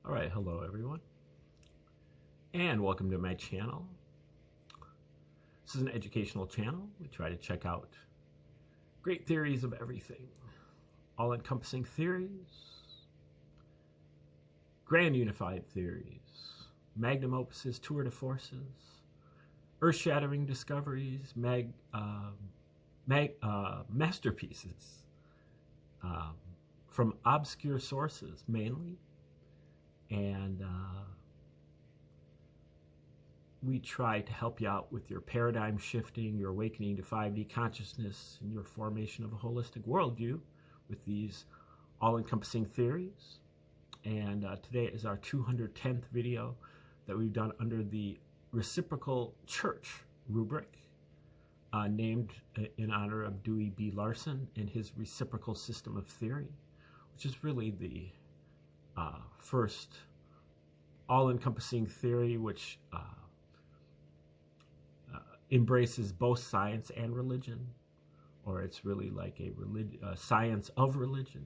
All right, hello everyone, and welcome to my channel. This is an educational channel. We try to check out great theories of everything, all-encompassing theories, grand unified theories, magnum opuses, tour de forces, earth-shattering discoveries, masterpieces from obscure sources mainly. And we try to help you out with your paradigm shifting, your awakening to 5D consciousness, and your formation of a holistic worldview with these all-encompassing theories. And today is our 210th video that we've done under the Reciprocal Church rubric, named in honor of Dewey B. Larson and his reciprocal system of theory, which is really the first all-encompassing theory which embraces both science and religion, or it's really like a science of religion,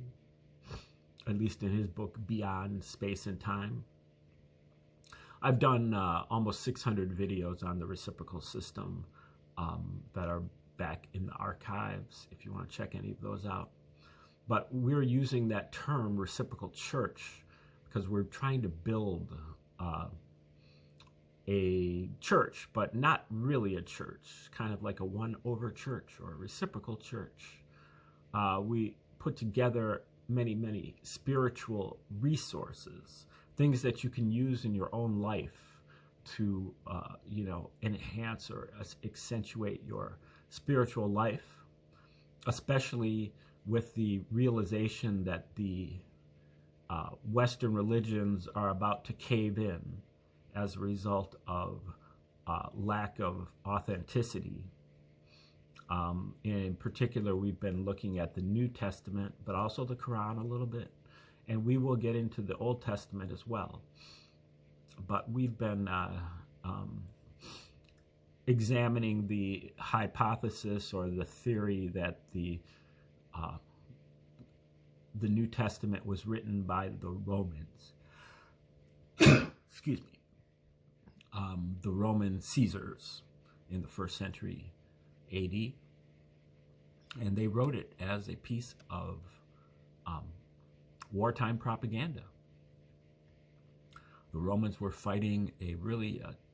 at least in his book Beyond Space and Time. I've done almost 600 videos on the reciprocal system that are back in the archives if you want to check any of those out. But we're using that term, reciprocal church, because we're trying to build a church, but not really a church, kind of like a one-over church or a reciprocal church. We put together many spiritual resources, things that you can use in your own life to, enhance or accentuate your spiritual life, especially with the realization that the Western religions are about to cave in as a result of lack of authenticity. In particular, we've been looking at the New Testament, but also the Quran a little bit, and we will get into the Old Testament as well. But we've been examining the hypothesis or the theory that the New Testament was written by the Romans. Excuse me. The Roman Caesars in the 1st century AD. And they wrote it as a piece of wartime propaganda. The Romans were fighting a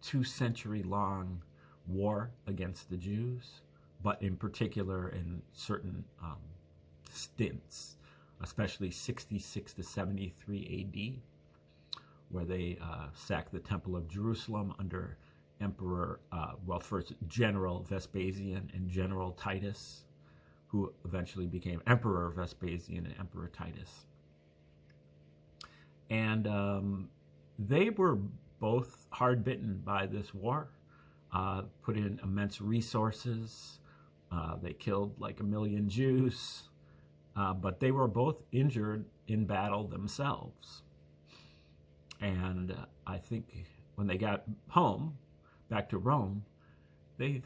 2-century-long war against the Jews, but in particular in certain stints, especially 66 to 73 AD, where they sacked the Temple of Jerusalem under Emperor, first General Vespasian and General Titus, who eventually became Emperor Vespasian and Emperor Titus. And they were both hard bitten by this war, put in immense resources. They killed like 1 million Jews. But they were both injured in battle themselves. And I think when they got home, back to Rome, they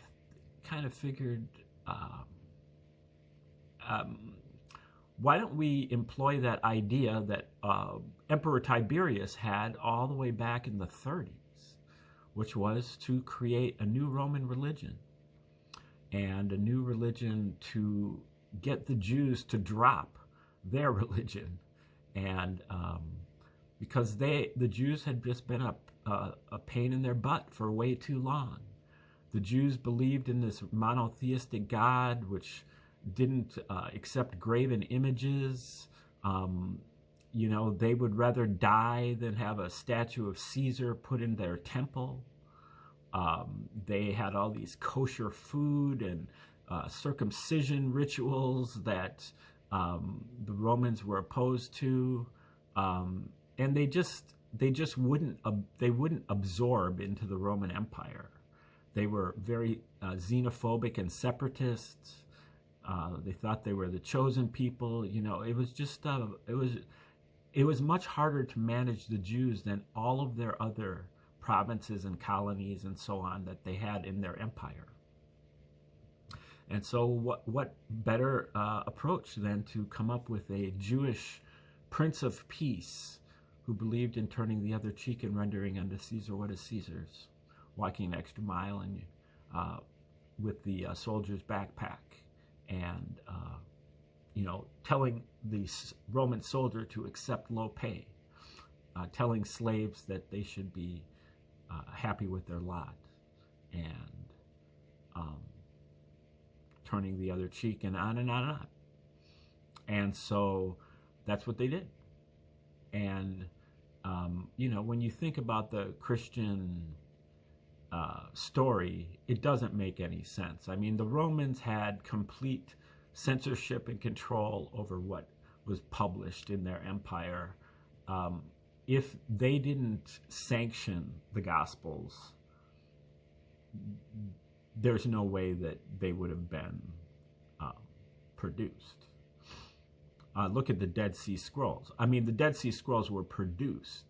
kind of figured, why don't we employ that idea that Emperor Tiberius had all the way back in the 30s, which was to create a new Roman religion, and a new religion to get the Jews to drop their religion. And because the Jews had just been a pain in their butt for way too long. The Jews believed in this monotheistic God, which didn't accept graven images. They would rather die than have a statue of Caesar put in their temple. They had all these kosher food and circumcision rituals that the Romans were opposed to, and they just wouldn't absorb into the Roman Empire. They were very xenophobic and separatists. They thought they were the chosen people. It was just it was much harder to manage the Jews than all of their other provinces and colonies and so on that they had in their empire. And so what better approach than to come up with a Jewish Prince of Peace who believed in turning the other cheek and rendering unto Caesar what is Caesar's, walking an extra mile and with the soldier's backpack, and telling the Roman soldier to accept low pay, telling slaves that they should be happy with their lot, and turning the other cheek, and on and on and on. And so that's what they did. And when you think about the Christian story, it doesn't make any sense. I mean, the Romans had complete censorship and control over what was published in their empire. If they didn't sanction the Gospels, there's no way that they would have been produced. Look at the Dead Sea Scrolls. I mean, the Dead Sea Scrolls were produced,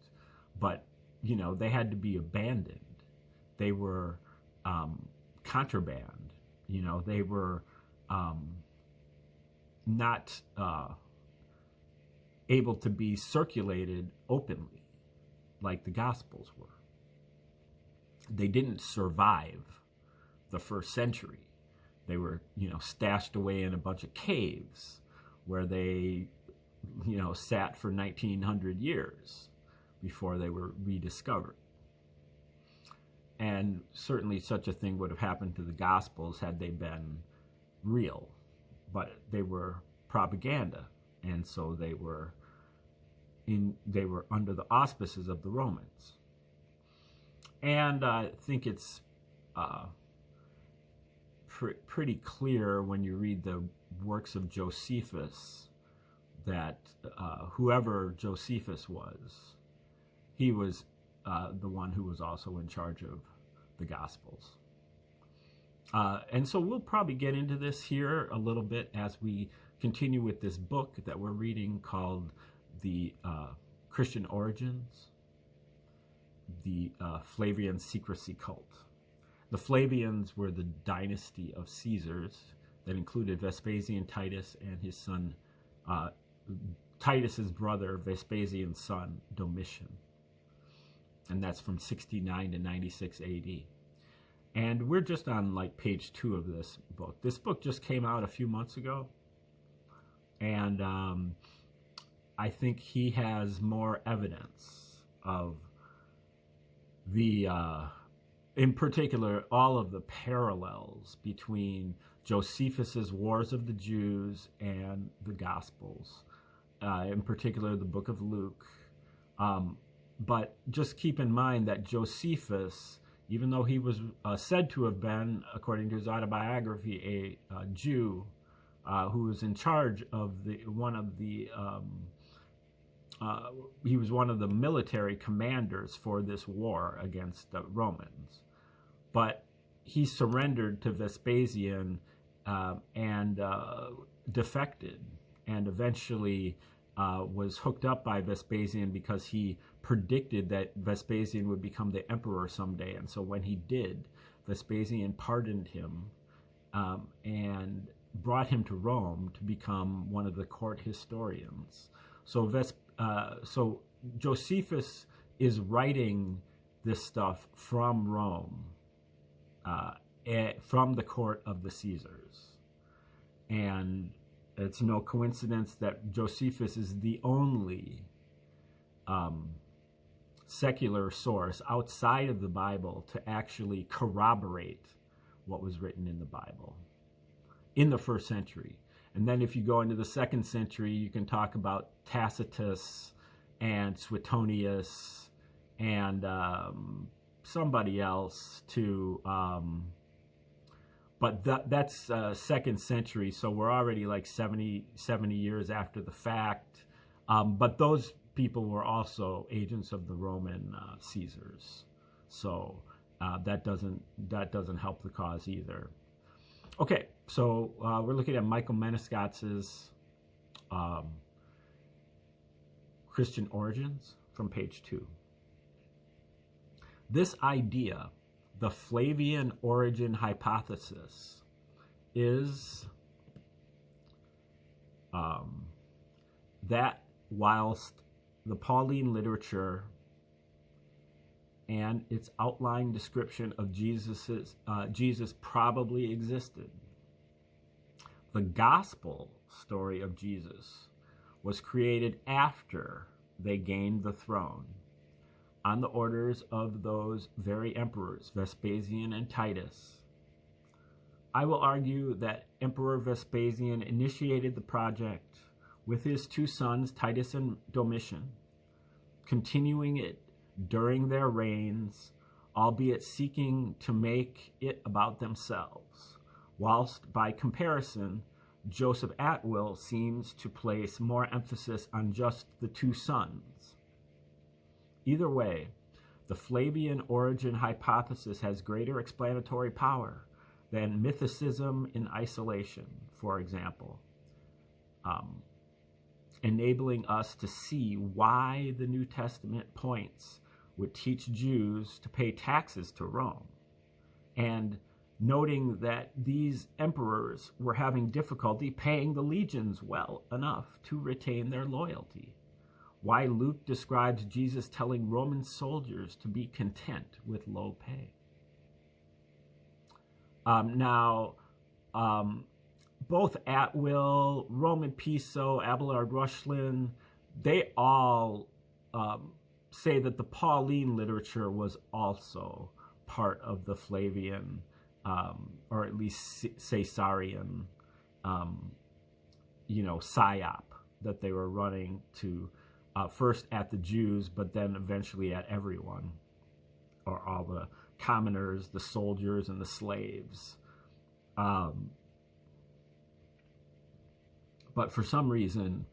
but, they had to be abandoned. They were contraband. They were not able to be circulated openly like the Gospels were. They didn't survive the first century. They were, stashed away in a bunch of caves where they, sat for 1900 years before they were rediscovered. And certainly such a thing would have happened to the Gospels had they been real, but they were propaganda, and so they were under the auspices of the Romans. And I think it's pretty clear when you read the works of Josephus that whoever Josephus was, he was the one who was also in charge of the Gospels. And so we'll probably get into this here a little bit as we continue with this book that we're reading called The Christian Origins, the Flavian Secrecy Cult. The Flavians were the dynasty of Caesars that included Vespasian, Titus, and his son, Titus's brother, Vespasian's son, Domitian. And that's from 69 to 96 AD. And we're just on page 2 of this book. This book just came out a few months ago. And I think he has more evidence of the, in particular, all of the parallels between Josephus's Wars of the Jews and the Gospels, in particular the book of Luke. But just keep in mind that Josephus, even though he was said to have been, according to his autobiography, a Jew who was in charge of he was one of the military commanders for this war against the Romans. But he surrendered to Vespasian and defected, and eventually was hooked up by Vespasian because he predicted that Vespasian would become the emperor someday. And so when he did, Vespasian pardoned him and brought him to Rome to become one of the court historians. So so Josephus is writing this stuff from Rome, from the court of the Caesars. And it's no coincidence that Josephus is the only secular source outside of the Bible to actually corroborate what was written in the Bible in the first century. And then if you go into the second century, you can talk about Tacitus and Suetonius and somebody else too. But that's second century, so we're already 70 years after the fact. But those people were also agents of the Roman Caesars, so that doesn't help the cause either. Okay, so we're looking at Michael Menescott's Christian Origins from page 2. This idea, the Flavian origin hypothesis, is that whilst the Pauline literature and its outline description of Jesus probably existed. The gospel story of Jesus was created after they gained the throne, on the orders of those very emperors, Vespasian and Titus. I will argue that Emperor Vespasian initiated the project with his two sons, Titus and Domitian, continuing it during their reigns, albeit seeking to make it about themselves, whilst by comparison, Joseph Atwill seems to place more emphasis on just the two sons. Either way, the Flavian origin hypothesis has greater explanatory power than mythicism in isolation, for example, enabling us to see why the New Testament points would teach Jews to pay taxes to Rome, and noting that these emperors were having difficulty paying the legions well enough to retain their loyalty. Why Luke describes Jesus telling Roman soldiers to be content with low pay. Both Atwill, Roman Piso, Abelard Rushlin, they all say that the Pauline literature was also part of the Flavian, or at least Caesarian, psyop that they were running to first at the Jews, but then eventually at everyone, or all the commoners, the soldiers, and the slaves. But for some reason,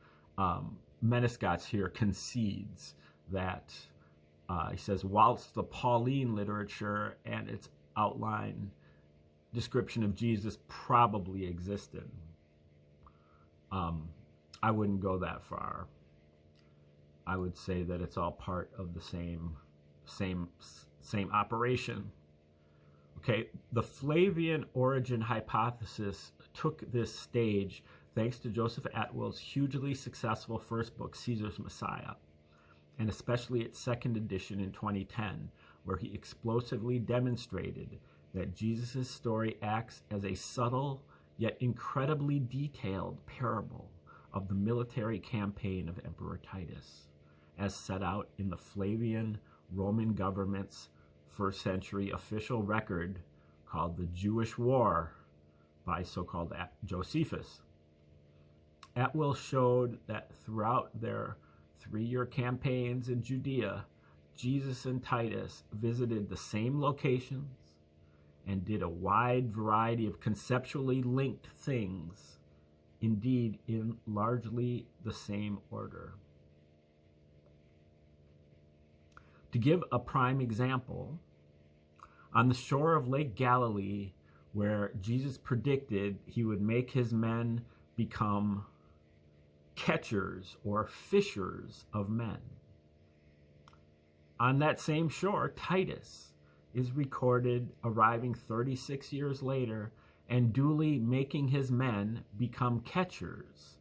Menescot's here concedes that, he says, whilst the Pauline literature and its outline description of Jesus probably existed, I wouldn't go that far. I would say that it's all part of the same operation. Okay, the Flavian origin hypothesis took this stage thanks to Joseph Atwill's hugely successful first book, Caesar's Messiah, and especially its second edition in 2010, where he explosively demonstrated that Jesus' story acts as a subtle yet incredibly detailed parable of the military campaign of Emperor Titus, as set out in the Flavian Roman government's first century official record called the Jewish War by so-called Josephus. Atwill showed that throughout their 3-year campaigns in Judea, Jesus and Titus visited the same locations and did a wide variety of conceptually linked things, indeed in largely the same order. To give a prime example, on the shore of Lake Galilee, where Jesus predicted he would make his men become catchers or fishers of men. On that same shore, Titus is recorded arriving 36 years later and duly making his men become catchers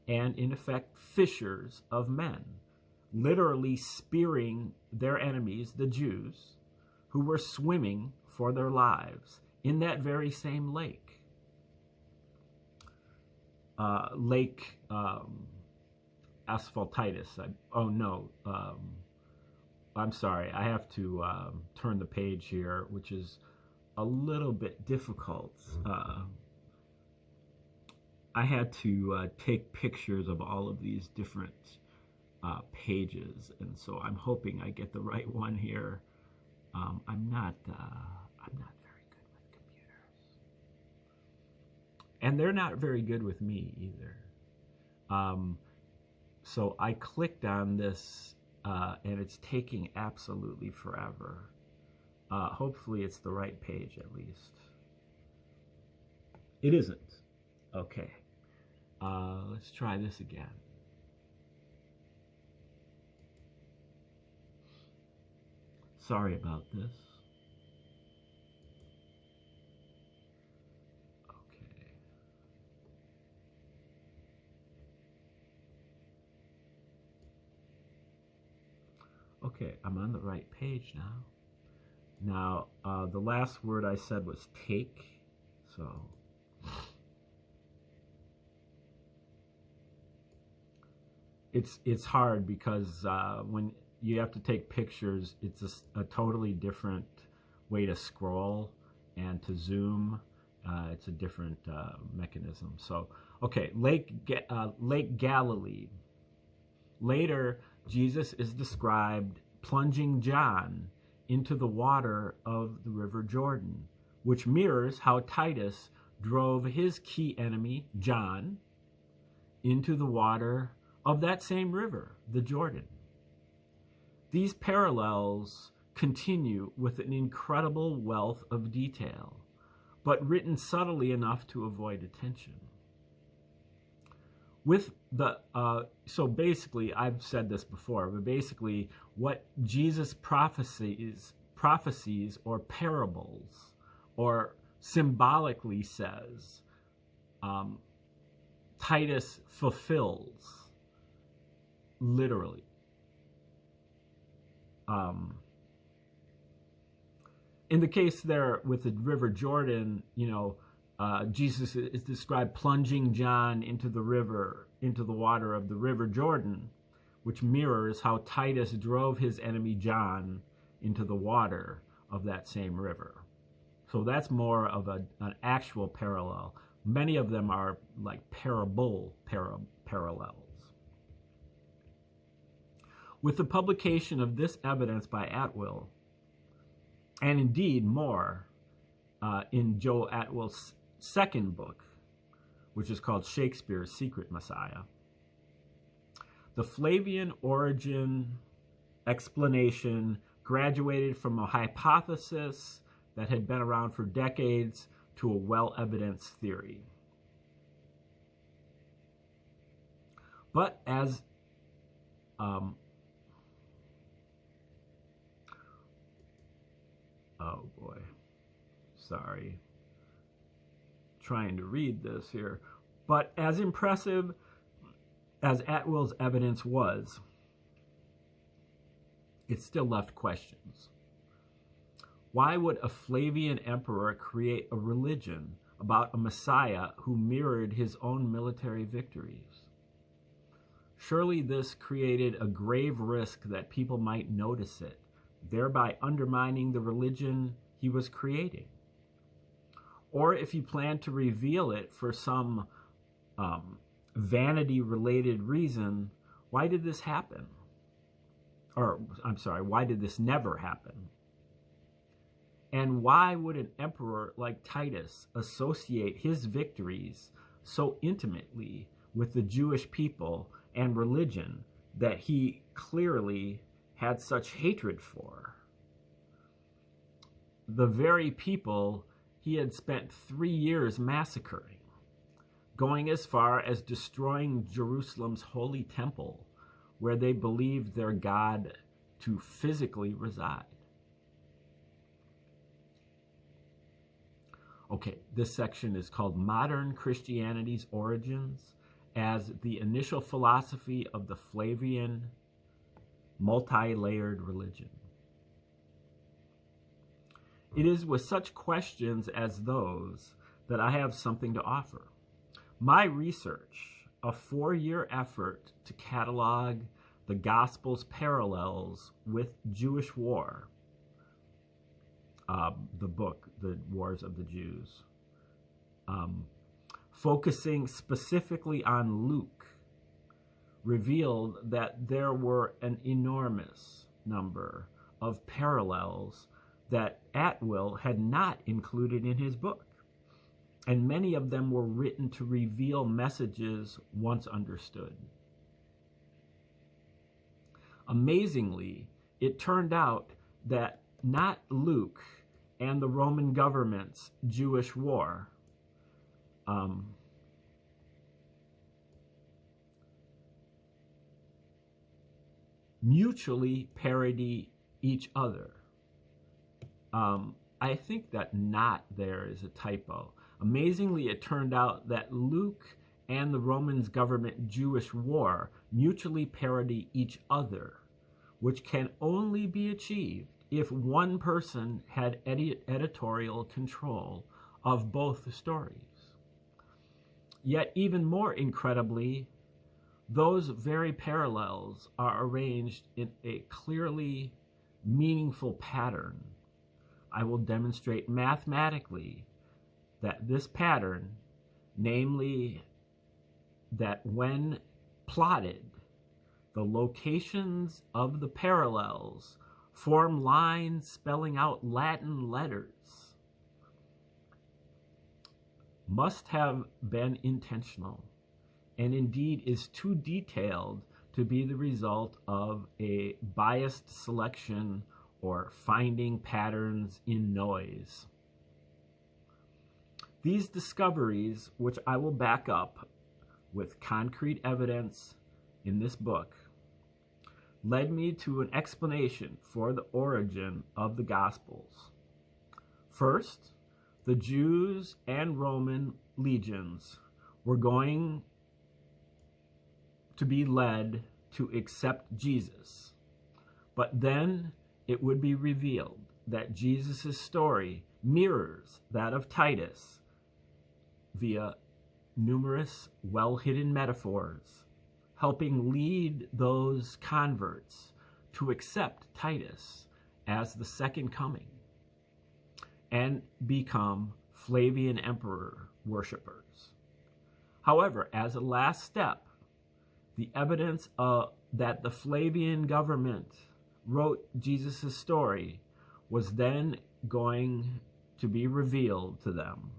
and, in effect, fishers of men, literally spearing their enemies, the Jews, who were swimming for their lives in that very same lake. Lake Asphaltitis. I'm sorry. I have to turn the page here, which is a little bit difficult. I had to take pictures of all of these different pages, and so I'm hoping I get the right one here. I'm not very good with computers, and they're not very good with me either. So I clicked on this, and it's taking absolutely forever. Hopefully it's the right page at least. It isn't. Okay. Let's try this again. Sorry about this. Okay. Okay, I'm on the right page now. Now, the last word I said was take. So it's hard because when you have to take pictures, it's a totally different way to scroll and to zoom. It's a different mechanism. So, okay, Lake Galilee. Later, Jesus is described plunging John into the water of the River Jordan, which mirrors how Titus drove his key enemy, John, into the water of that same river, the Jordan. These parallels continue with an incredible wealth of detail, but written subtly enough to avoid attention. With the so basically, I've said this before, but basically, what Jesus prophecies or parables or symbolically says, Titus fulfills literally. In the case there with the River Jordan, Jesus is described plunging John into the water of the River Jordan, which mirrors how Titus drove his enemy John into the water of that same river. So that's more of an actual parallel. Many of them are like parallels. With the publication of this evidence by Atwill, and indeed more, in Joe Atwill's second book, which is called Shakespeare's Secret Messiah, the Flavian origin explanation graduated from a hypothesis that had been around for decades to a well-evidenced theory. But as oh boy, sorry, trying to read this here. But as impressive as Atwill's evidence was, it still left questions. Why would a Flavian emperor create a religion about a Messiah who mirrored his own military victories? Surely this created a grave risk that people might notice it, thereby undermining the religion he was creating. Or if he planned to reveal it for some vanity-related reason, why did this happen? Or, I'm sorry, why did this never happen? And why would an emperor like Titus associate his victories so intimately with the Jewish people and religion that he clearly had such hatred for? The very people he had spent 3 years massacring, going as far as destroying Jerusalem's holy temple, where they believed their God to physically reside. Okay, this section is called Modern Christianity's Origins as the Initial Philosophy of the Flavian Multi-Layered Religion. It is with such questions as those that I have something to offer. My research, a 4-year effort to catalog the Gospel's parallels with Jewish war, the book, The Wars of the Jews, focusing specifically on Luke, revealed that there were an enormous number of parallels that Atwill had not included in his book, and many of them were written to reveal messages once understood. Amazingly, it turned out that not Luke and the Roman government's Jewish war mutually parody each other. I think that "not" there is a typo. Amazingly, it turned out that Luke and the Romans' government Jewish war mutually parody each other, which can only be achieved if one person had editorial control of both stories. Yet even more incredibly, those very parallels are arranged in a clearly meaningful pattern. I will demonstrate mathematically that this pattern, namely that when plotted, the locations of the parallels form lines spelling out Latin letters, must have been intentional, and indeed is too detailed to be the result of a biased selection or finding patterns in noise. These discoveries, which I will back up with concrete evidence in this book, led me to an explanation for the origin of the Gospels. First, the Jews and Roman legions were going to be led to accept Jesus, but then it would be revealed that Jesus' story mirrors that of Titus via numerous well-hidden metaphors, helping lead those converts to accept Titus as the second coming and become Flavian emperor worshippers. However, as a last step, the evidence that the Flavian government wrote Jesus' story was then going to be revealed to them,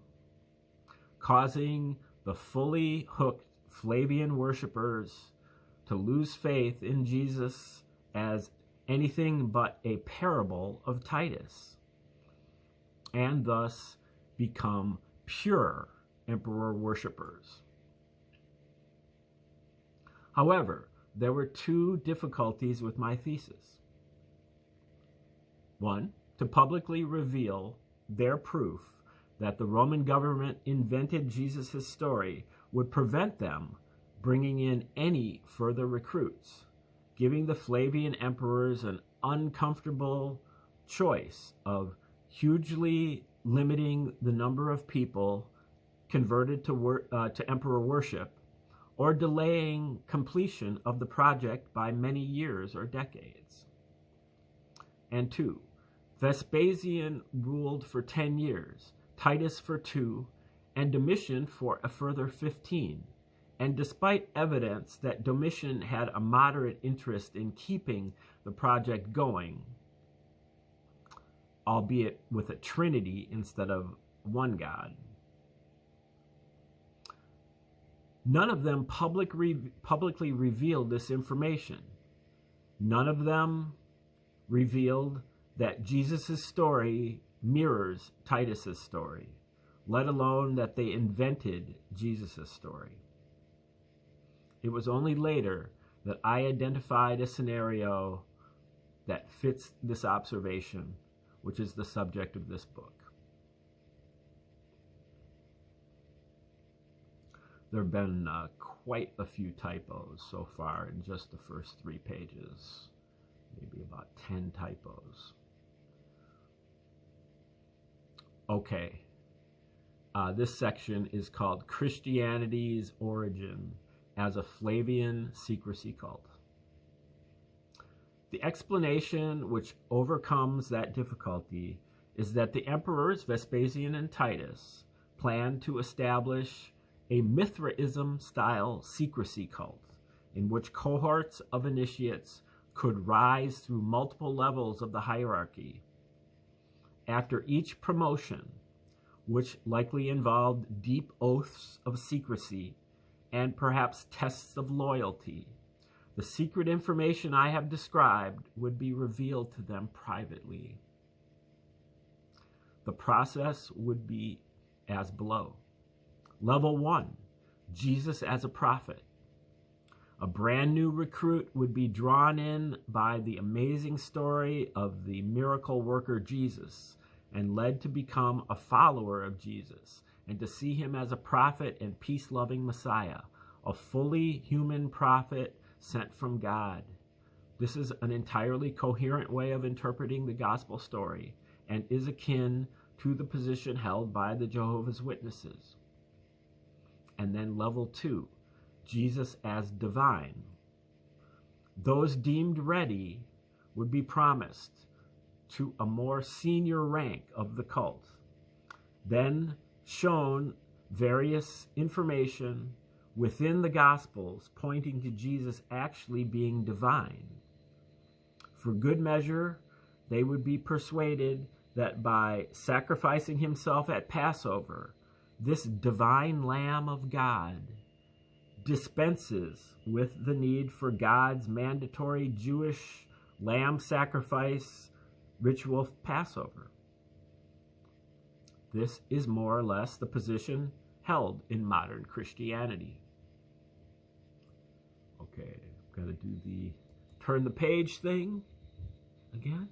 causing the fully hooked Flavian worshippers to lose faith in Jesus as anything but a parable of Titus, and thus become pure emperor worshippers. However, there were two difficulties with my thesis. One, to publicly reveal their proof that the Roman government invented Jesus' story would prevent them bringing in any further recruits, giving the Flavian emperors an uncomfortable choice of hugely limiting the number of people converted to emperor worship, or delaying completion of the project by many years or decades. And two, Vespasian ruled for 10 years, Titus for 2, and Domitian for a further 15. And despite evidence that Domitian had a moderate interest in keeping the project going, albeit with a trinity instead of one God, none of them publicly revealed this information. None of them revealed that Jesus' story mirrors Titus' story, let alone that they invented Jesus' story. It was only later that I identified a scenario that fits this observation, which is the subject of this book. There have been quite a few typos so far in just the first 3 pages, maybe about 10 typos. Okay, this section is called Christianity's Origin as a Flavian Secrecy Cult. The explanation which overcomes that difficulty is that the emperors Vespasian and Titus planned to establish a Mithraism-style secrecy cult in which cohorts of initiates could rise through multiple levels of the hierarchy. After each promotion, which likely involved deep oaths of secrecy and perhaps tests of loyalty, the secret information I have described would be revealed to them privately. The process would be as below. Level 1, Jesus as a prophet. A brand new recruit would be drawn in by the amazing story of the miracle worker Jesus and led to become a follower of Jesus and to see him as a prophet and peace-loving Messiah, a fully human prophet sent from God. This is an entirely coherent way of interpreting the gospel story and is akin to the position held by the Jehovah's Witnesses. And then level 2, Jesus as divine. Those deemed ready would be promised to a more senior rank of the cult, then shown various information within the Gospels pointing to Jesus actually being divine. For good measure, they would be persuaded that by sacrificing himself at Passover, this divine Lamb of God dispenses with the need for God's mandatory Jewish lamb sacrifice ritual of Passover. This is more or less the position held in modern Christianity. Okay, I've got to do the turn the page thing again.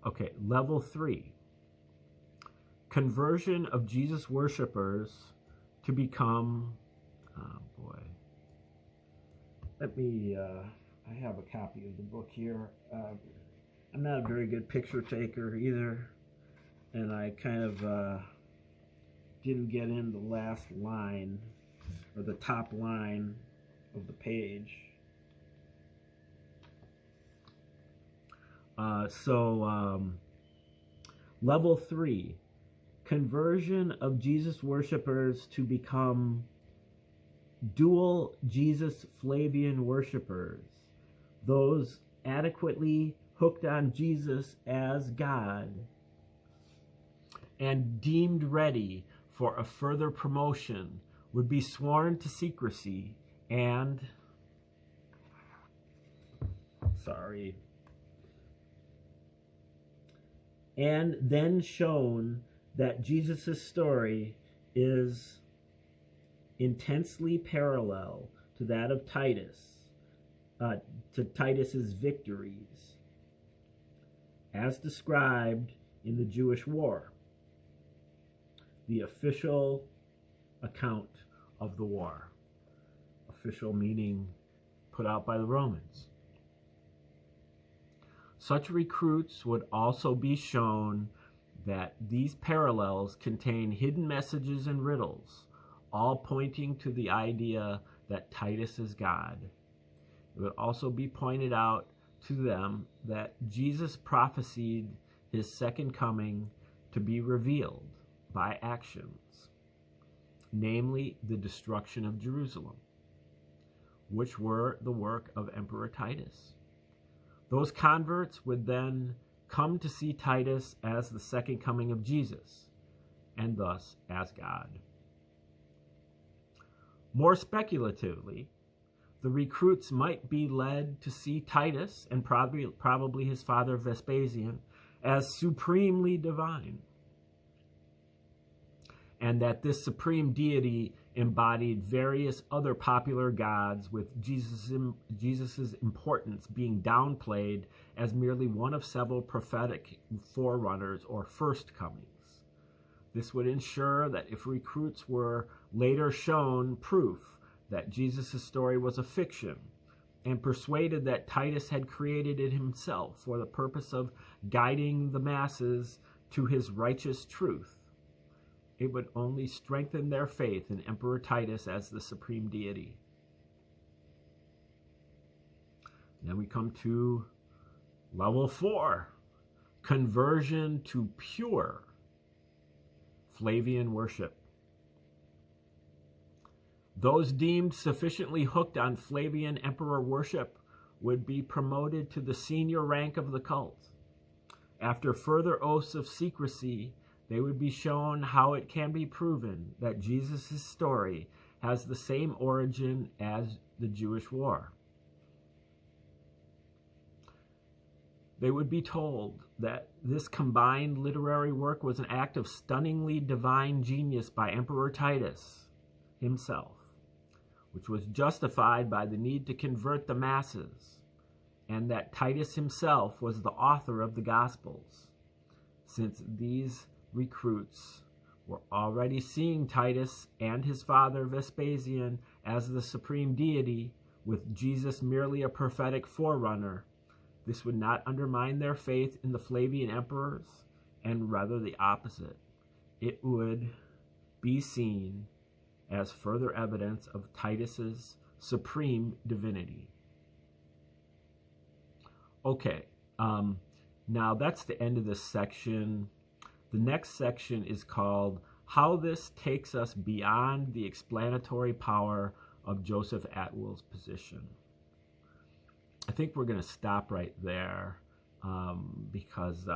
Okay, level 3. Conversion of Jesus worshipers to become, oh boy. Let me, I have a copy of the book here. I'm not a very good picture taker either, and I kind of didn't get in the last line, or the top line of the page. Level 3, conversion of Jesus worshipers to become dual Jesus Flavian worshipers, those adequately hooked on Jesus as God and deemed ready for a further promotion would be sworn to secrecy and, and then shown that Jesus' story is intensely parallel to that of Titus, to Titus's victories, as described in the Jewish War, the official account of the war. Official meaning put out by the Romans. Such recruits would also be shown that these parallels contain hidden messages and riddles, all pointing to the idea that Titus is God. It would also be pointed out to them that Jesus prophesied his second coming to be revealed by actions, namely the destruction of Jerusalem, which were the work of Emperor Titus. Those converts would then come to see Titus as the second coming of Jesus, and thus as God. More speculatively, the recruits might be led to see Titus, and probably his father Vespasian, as supremely divine, and that this supreme deity embodied various other popular gods, with Jesus's importance being downplayed as merely one of several prophetic forerunners or first comings. This would ensure that if recruits were later shown proof that Jesus' story was a fiction and persuaded that Titus had created it himself for the purpose of guiding the masses to his righteous truth, it would only strengthen their faith in Emperor Titus as the supreme deity. Then we come to level 4, conversion to pure Flavian worship. Those deemed sufficiently hooked on Flavian emperor worship would be promoted to the senior rank of the cult. After further oaths of secrecy, they would be shown how it can be proven that Jesus' story has the same origin as the Jewish war. they would be told that this combined literary work was an act of stunningly divine genius by Emperor Titus himself, which was justified by the need to convert the masses, and that Titus himself was the author of the Gospels, since these recruits were already seeing Titus and his father Vespasian as the supreme deity, with Jesus merely a prophetic forerunner. This would not undermine their faith in the Flavian emperors, and rather the opposite. It would be seen as further evidence of Titus's supreme divinity. Okay, now that's the end of this section. The next section is called How This Takes Us Beyond the Explanatory Power of Joseph Atwill's Position. I think we're going to stop right there because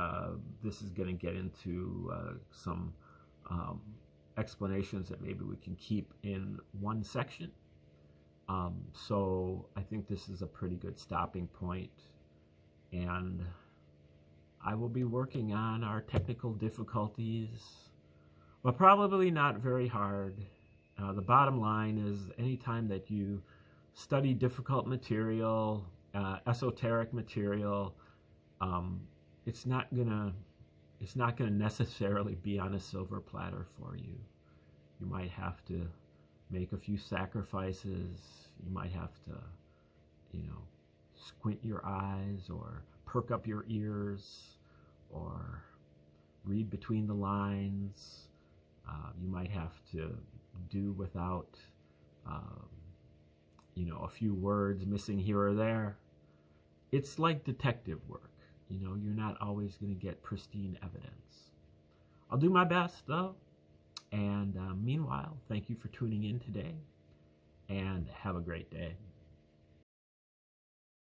this is going to get into some explanations that maybe we can keep in one section. So I think this is a pretty good stopping point, and I will be working on our technical difficulties, but probably not very hard. The bottom line is, anytime that you study difficult material, esoteric material, it's not gonna necessarily be on a silver platter for you. You might have to make a few sacrifices. You might have to, squint your eyes or perk up your ears or read between the lines. You might have to do without, a few words missing here or there. It's like detective work. You're not always going to get pristine evidence. I'll do my best, though. And meanwhile, thank you for tuning in today, and have a great day.